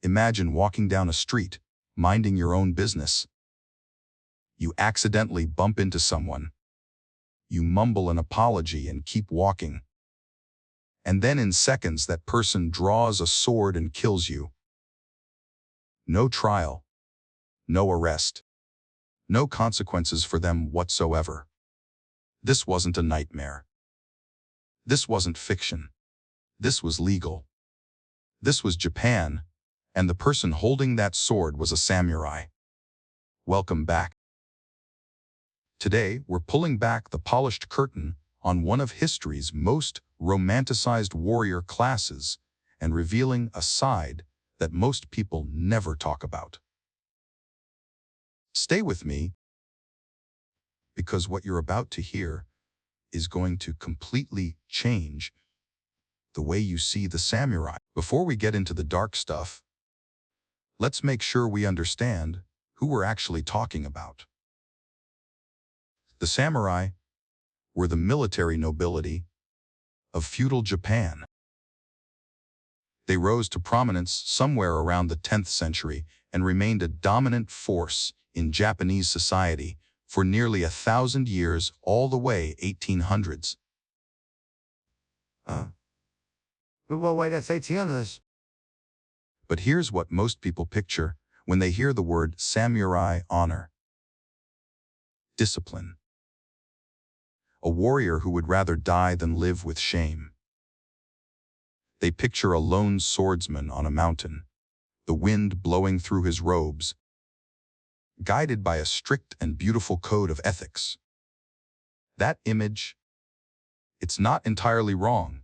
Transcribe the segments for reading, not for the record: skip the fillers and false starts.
Imagine walking down a street, minding your own business. You accidentally bump into someone. You mumble an apology and keep walking. And then in seconds that person draws a sword and kills you. No trial. No arrest. No consequences for them whatsoever. This wasn't a nightmare. This wasn't fiction. This was legal. This was Japan, and the person holding that sword was a samurai. Welcome back. Today, we're pulling back the polished curtain on one of history's most romanticized warrior classes and revealing a side that most people never talk about. Stay with me, because what you're about to hear is going to completely change the way you see the samurai. Before we get into the dark stuff, let's make sure we understand who we're actually talking about. The samurai were the military nobility of feudal Japan. They rose to prominence somewhere around the 10th century and remained a dominant force in Japanese society for nearly 1,000 years, all the way 1800s. But here's what most people picture when they hear the word samurai: honor, discipline. A warrior who would rather die than live with shame. They picture a lone swordsman on a mountain, the wind blowing through his robes, guided by a strict and beautiful code of ethics. That image, it's not entirely wrong,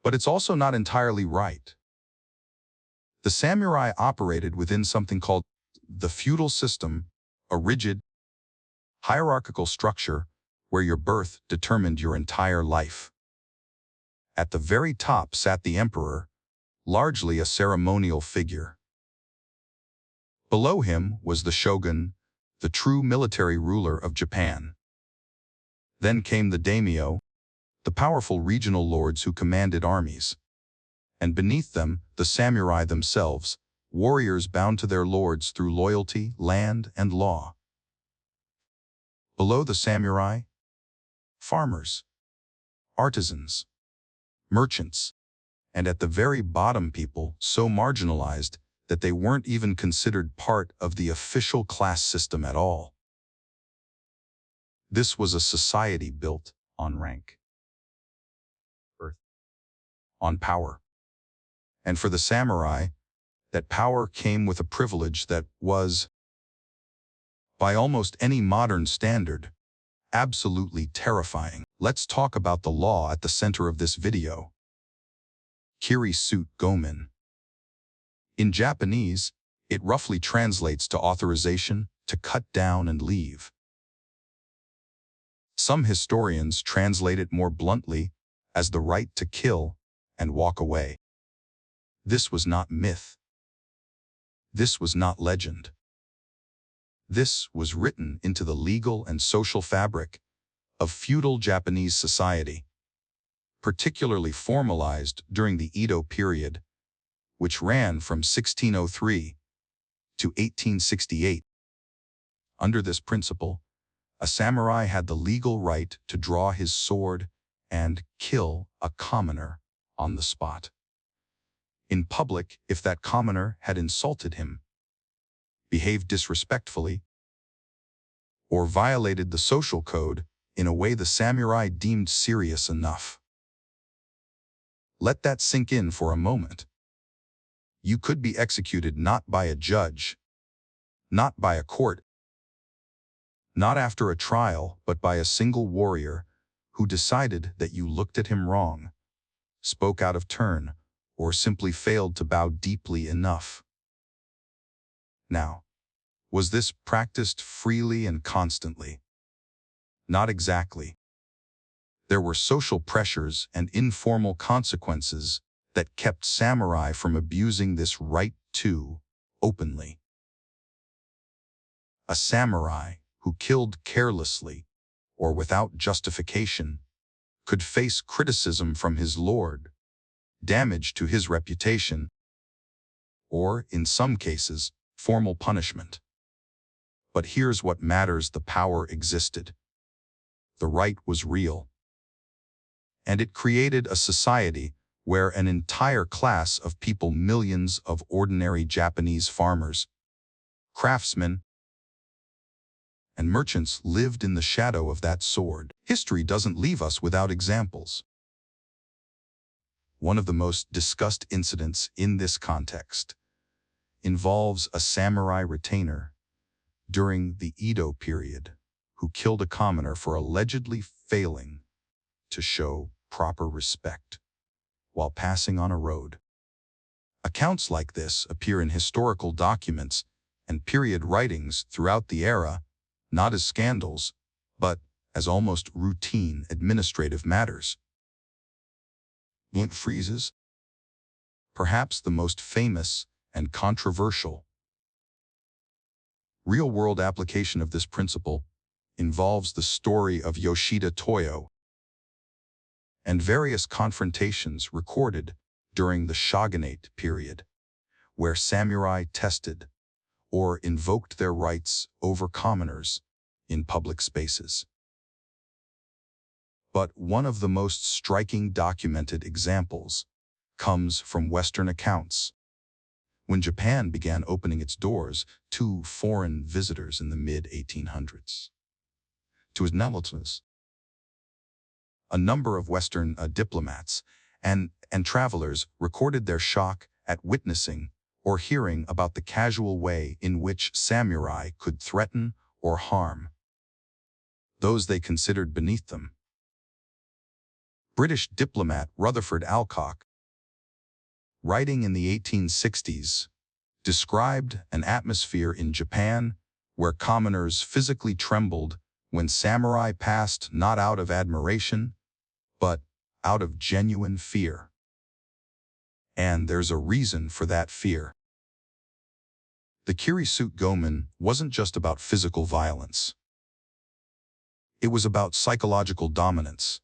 but it's also not entirely right. The samurai operated within something called the feudal system, a rigid, hierarchical structure where your birth determined your entire life. At the very top sat the emperor, largely a ceremonial figure. Below him was the shogun, the true military ruler of Japan. Then came the daimyo, the powerful regional lords who commanded armies. And beneath them, the samurai themselves, warriors bound to their lords through loyalty, land, and law. Below the samurai, farmers, artisans, merchants, and at the very bottom people so marginalized that they weren't even considered part of the official class system at all. This was a society built on rank, on power. And for the samurai, that power came with a privilege that was, by almost any modern standard, absolutely terrifying. Let's talk about the law at the center of this video. Kirisute Gomen. In Japanese, it roughly translates to authorization to cut down and leave. Some historians translate it more bluntly as the right to kill and walk away. This was not myth. This was not legend. This was written into the legal and social fabric of feudal Japanese society, particularly formalized during the Edo period, which ran from 1603 to 1868. Under this principle, a samurai had the legal right to draw his sword and kill a commoner on the spot. In public, if that commoner had insulted him, behaved disrespectfully, or violated the social code in a way the samurai deemed serious enough. Let that sink in for a moment. You could be executed not by a judge, not by a court, not after a trial, but by a single warrior who decided that you looked at him wrong, spoke out of turn, or simply failed to bow deeply enough. Now, was this practiced freely and constantly? Not exactly. There were social pressures and informal consequences that kept samurai from abusing this right too openly. A samurai who killed carelessly or without justification could face criticism from his lord, damage to his reputation, or, in some cases, formal punishment. But here's what matters: the power existed. The right was real. And it created a society where an entire class of people, millions of ordinary Japanese farmers, craftsmen, and merchants, lived in the shadow of that sword. History doesn't leave us without examples. One of the most discussed incidents in this context involves a samurai retainer during the Edo period who killed a commoner for allegedly failing to show proper respect while passing on a road. Accounts like this appear in historical documents and period writings throughout the era, not as scandals, but as almost routine administrative matters. Blunt freezes, perhaps the most famous and controversial real-world application of this principle, involves the story of Yoshida Toyo and various confrontations recorded during the shogunate period, where samurai tested or invoked their rights over commoners in public spaces. But one of the most striking documented examples comes from Western accounts. When Japan began opening its doors to foreign visitors in the mid-1800s, to its netherlands, a number of Western diplomats and travelers recorded their shock at witnessing or hearing about the casual way in which samurai could threaten or harm those they considered beneath them. British diplomat Rutherford Alcock, writing in the 1860s, described an atmosphere in Japan where commoners physically trembled when samurai passed, not out of admiration, but out of genuine fear. And there's a reason for that fear. The Kirisute Gomen wasn't just about physical violence. It was about psychological dominance.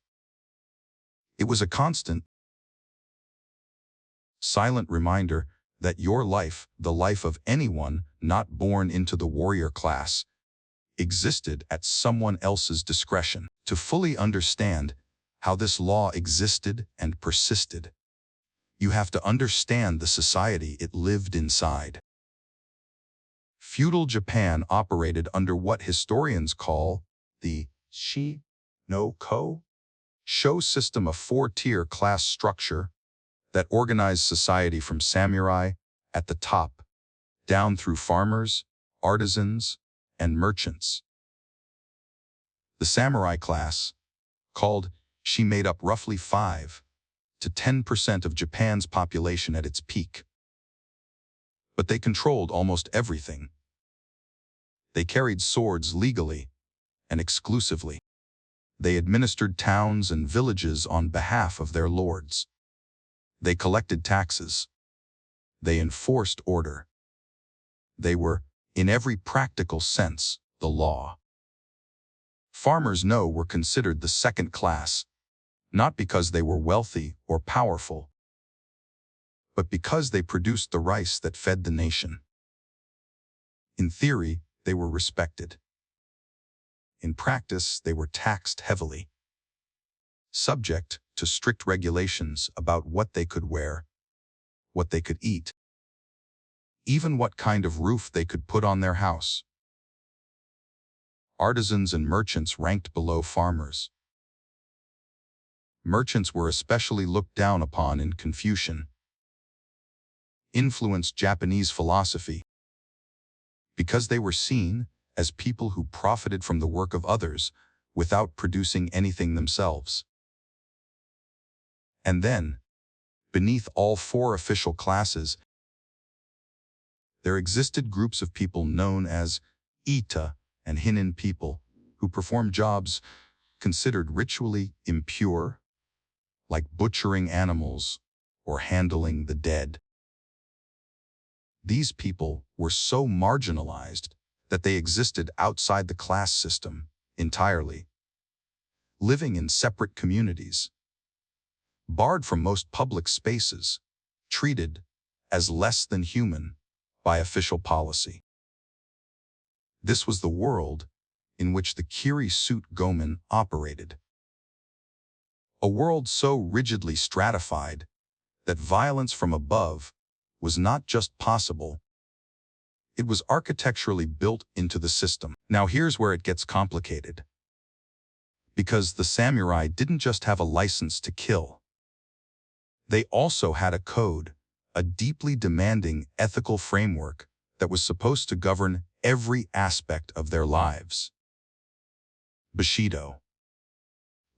It was a constant, silent reminder that your life, the life of anyone not born into the warrior class, existed at someone else's discretion. To fully understand how this law existed and persisted, you have to understand the society it lived inside. Feudal Japan operated under what historians call the Shi-no-ko-sho system, a four-tier class structure that organized society from samurai at the top down through farmers, artisans, and merchants. The samurai class, called Shi, made up roughly 5 to 10% of Japan's population at its peak. But they controlled almost everything. They carried swords legally and exclusively. They administered towns and villages on behalf of their lords. They collected taxes. They enforced order. They were, in every practical sense, the law. Farmers, were considered the second class, not because they were wealthy or powerful, but because they produced the rice that fed the nation. In theory, they were respected. In practice, they were taxed heavily, subject to strict regulations about what they could wear, what they could eat, even what kind of roof they could put on their house. Artisans and merchants ranked below farmers. Merchants were especially looked down upon in Confucian, influenced Japanese philosophy, because they were seen as people who profited from the work of others without producing anything themselves. And then, beneath all 4 official classes, there existed groups of people known as Ita and Hinin people who performed jobs considered ritually impure, like butchering animals or handling the dead. These people were so marginalized that they existed outside the class system entirely, living in separate communities, barred from most public spaces, treated as less than human by official policy. This was the world in which the Kirisute Gomen operated. A world so rigidly stratified that violence from above was not just possible, it was architecturally built into the system. Now here's where it gets complicated. Because the samurai didn't just have a license to kill. They also had a code, a deeply demanding ethical framework that was supposed to govern every aspect of their lives. Bushido,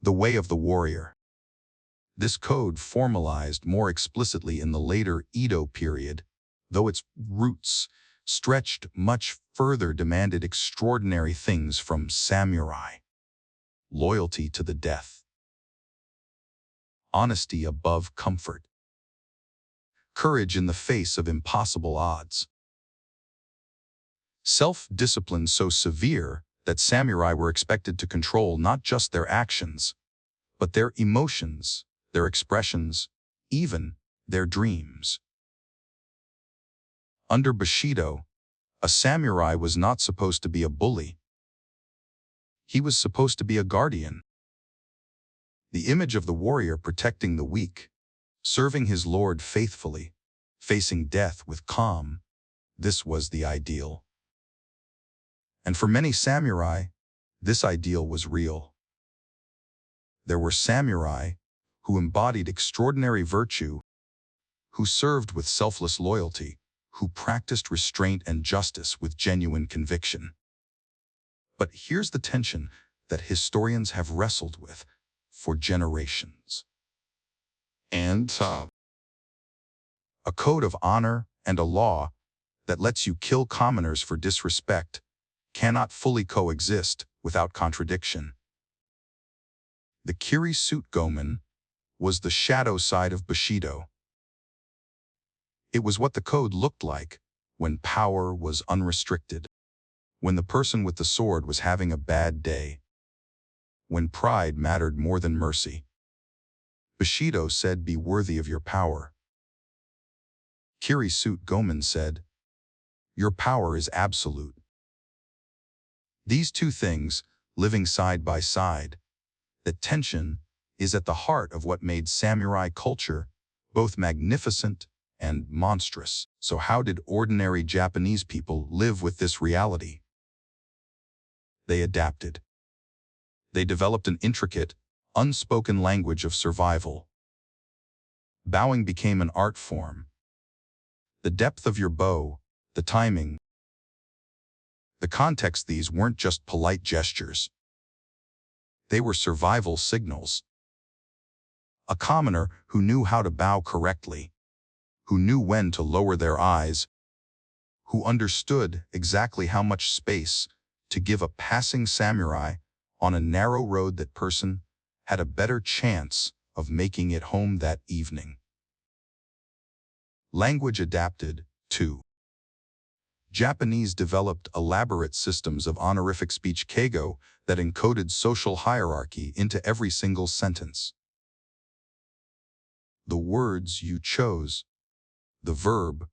the way of the warrior. This code formalized more explicitly in the later Edo period, though its roots stretched much further, demanded extraordinary things from samurai. Loyalty to the death. Honesty above comfort. Courage in the face of impossible odds. Self-discipline so severe that samurai were expected to control not just their actions, but their emotions, their expressions, even their dreams. Under Bushido, a samurai was not supposed to be a bully. He was supposed to be a guardian. The image of the warrior protecting the weak, serving his lord faithfully, facing death with calm, this was the ideal. And for many samurai, this ideal was real. There were samurai who embodied extraordinary virtue, who served with selfless loyalty, who practiced restraint and justice with genuine conviction. But here's the tension that historians have wrestled with for generations. And a code of honor and a law that lets you kill commoners for disrespect cannot fully coexist without contradiction. The Kirisute Gomen was the shadow side of Bushido. It was what the code looked like when power was unrestricted, when the person with the sword was having a bad day, when pride mattered more than mercy. Bushido said, "Be worthy of your power." Kirisute Gomen said, "Your power is absolute." These two things, living side by side, that tension is at the heart of what made samurai culture both magnificent and monstrous. So how did ordinary Japanese people live with this reality? They adapted. They developed an intricate, unspoken language of survival. Bowing became an art form. The depth of your bow, the timing, the context, these weren't just polite gestures. They were survival signals. A commoner who knew how to bow correctly, who knew when to lower their eyes, who understood exactly how much space to give a passing samurai on a narrow road, that person had a better chance of making it home that evening. Language adapted, too. Japanese developed elaborate systems of honorific speech keigo that encoded social hierarchy into every single sentence. The words you chose, the verb,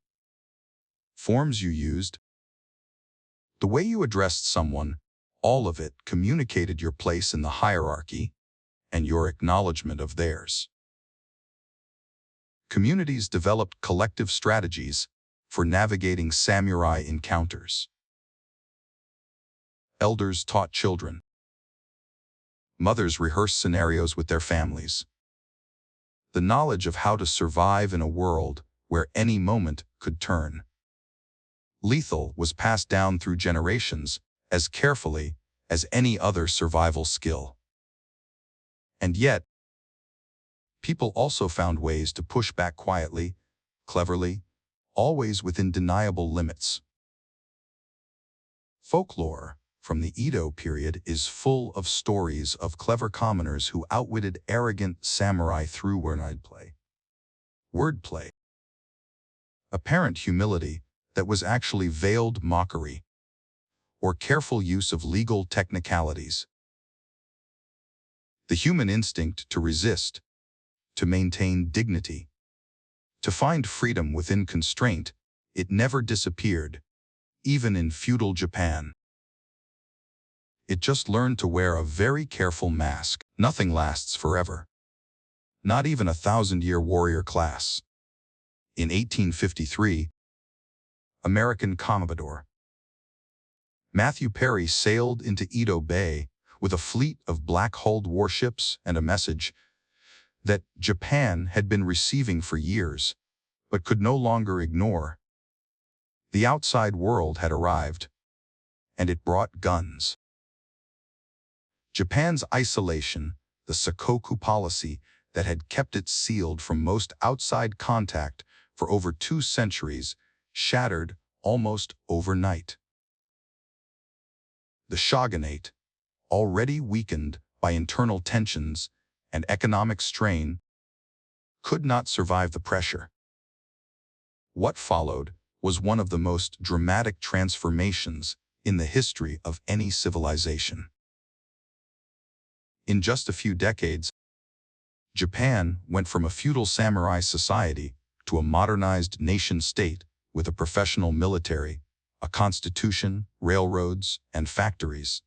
forms you used, the way you addressed someone, all of it communicated your place in the hierarchy and your acknowledgement of theirs. Communities developed collective strategies for navigating samurai encounters. Elders taught children. Mothers rehearsed scenarios with their families. The knowledge of how to survive in a world where any moment could turn lethal was passed down through generations as carefully as any other survival skill. And yet, people also found ways to push back quietly, cleverly, always within deniable limits. Folklore from the Edo period is full of stories of clever commoners who outwitted arrogant samurai through wordplay, apparent humility that was actually veiled mockery, or careful use of legal technicalities. The human instinct to resist, to maintain dignity, To find freedom within constraint, it never disappeared, even in feudal Japan. It just learned to wear a very careful mask. Nothing lasts forever. Not even a 1,000-year warrior class. In 1853, American Commodore Matthew Perry sailed into Edo Bay with a fleet of black-hulled warships and a message that Japan had been receiving for years, but could no longer ignore. The outside world had arrived, and it brought guns. Japan's isolation, the Sakoku policy that had kept it sealed from most outside contact for over 2 centuries, shattered almost overnight. The shogunate, already weakened by internal tensions and economic strain, could not survive the pressure. What followed was one of the most dramatic transformations in the history of any civilization. In just a few decades, Japan went from a feudal samurai society to a modernized nation-state with a professional military, a constitution, railroads, and factories.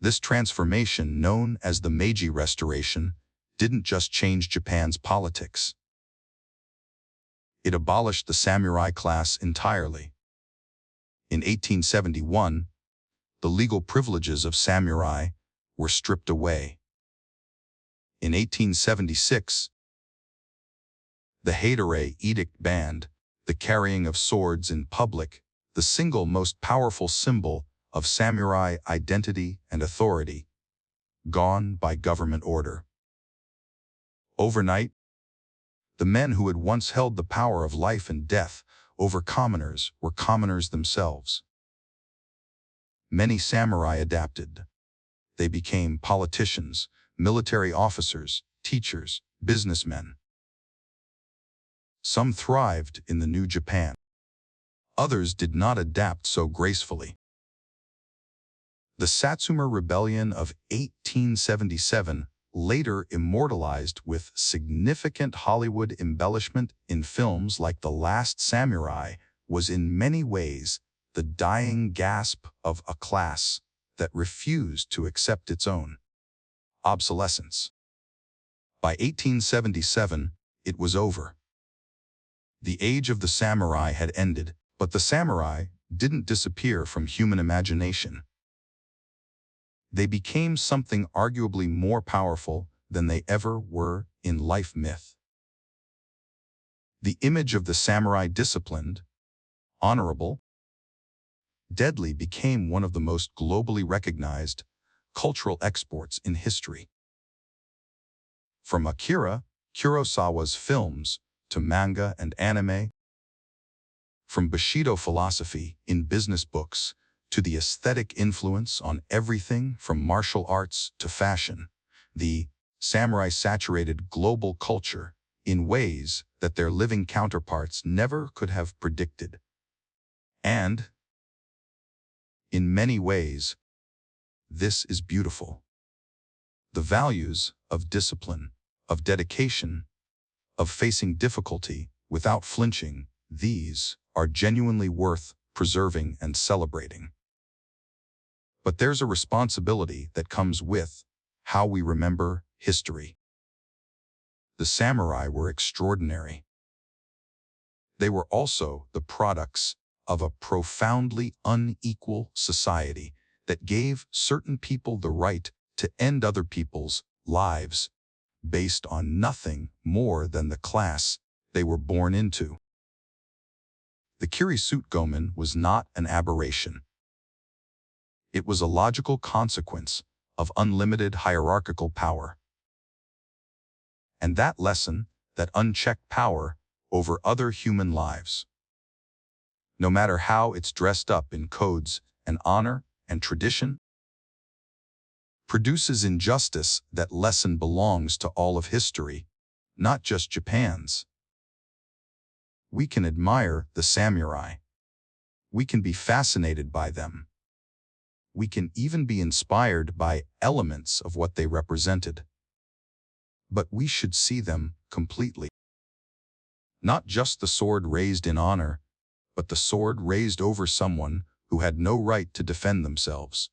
This transformation, known as the Meiji Restoration, didn't just change Japan's politics. It abolished the samurai class entirely. In 1871, the legal privileges of samurai were stripped away. In 1876, the Heidare Edict banned the carrying of swords in public, the single most powerful symbol of samurai identity and authority, gone by government order. Overnight, the men who had once held the power of life and death over commoners were commoners themselves. Many samurai adapted. They became politicians, military officers, teachers, businessmen. Some thrived in the new Japan. Others did not adapt so gracefully. The Satsuma Rebellion of 1877, later immortalized with significant Hollywood embellishment in films like The Last Samurai, was in many ways the dying gasp of a class that refused to accept its own obsolescence. By 1877, it was over. The age of the samurai had ended, but the samurai didn't disappear from human imagination. They became something arguably more powerful than they ever were in life myth. The image of the samurai disciplined, honorable, deadly became one of the most globally recognized cultural exports in history. From Akira Kurosawa's films to manga and anime, from Bushido philosophy in business books to the aesthetic influence on everything from martial arts to fashion, the samurai saturated global culture in ways that their living counterparts never could have predicted. And, in many ways, this is beautiful. The values of discipline, of dedication, of facing difficulty without flinching, these are genuinely worth preserving and celebrating. But there's a responsibility that comes with how we remember history. The samurai were extraordinary. They were also the products of a profoundly unequal society that gave certain people the right to end other people's lives based on nothing more than the class they were born into. The Kirisute Gomen was not an aberration. It was a logical consequence of unlimited hierarchical power. And that lesson, that unchecked power over other human lives, no matter how it's dressed up in codes and honor and tradition, produces injustice. That lesson belongs to all of history, not just Japan's. We can admire the samurai. We can be fascinated by them. We can even be inspired by elements of what they represented. But we should see them completely. Not just the sword raised in honor, but the sword raised over someone who had no right to defend themselves.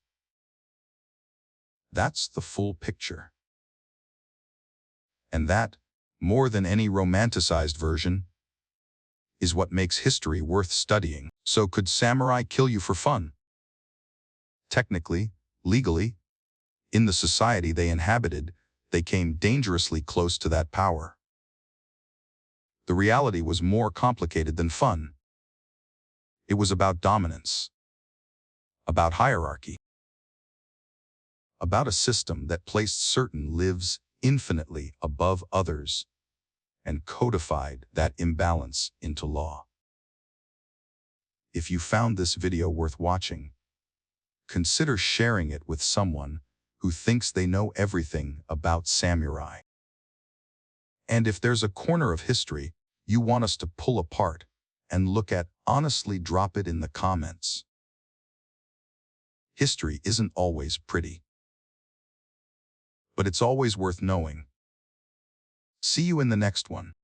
That's the full picture. And that, more than any romanticized version, is what makes history worth studying. So could samurai kill you for fun? Technically, legally, in the society they inhabited, they came dangerously close to that power. The reality was more complicated than fun. It was about dominance, about hierarchy, about a system that placed certain lives infinitely above others and codified that imbalance into law. If you found this video worth watching, consider sharing it with someone who thinks they know everything about samurai. And if there's a corner of history you want us to pull apart and look at, honestly drop it in the comments. History isn't always pretty, but it's always worth knowing. See you in the next one.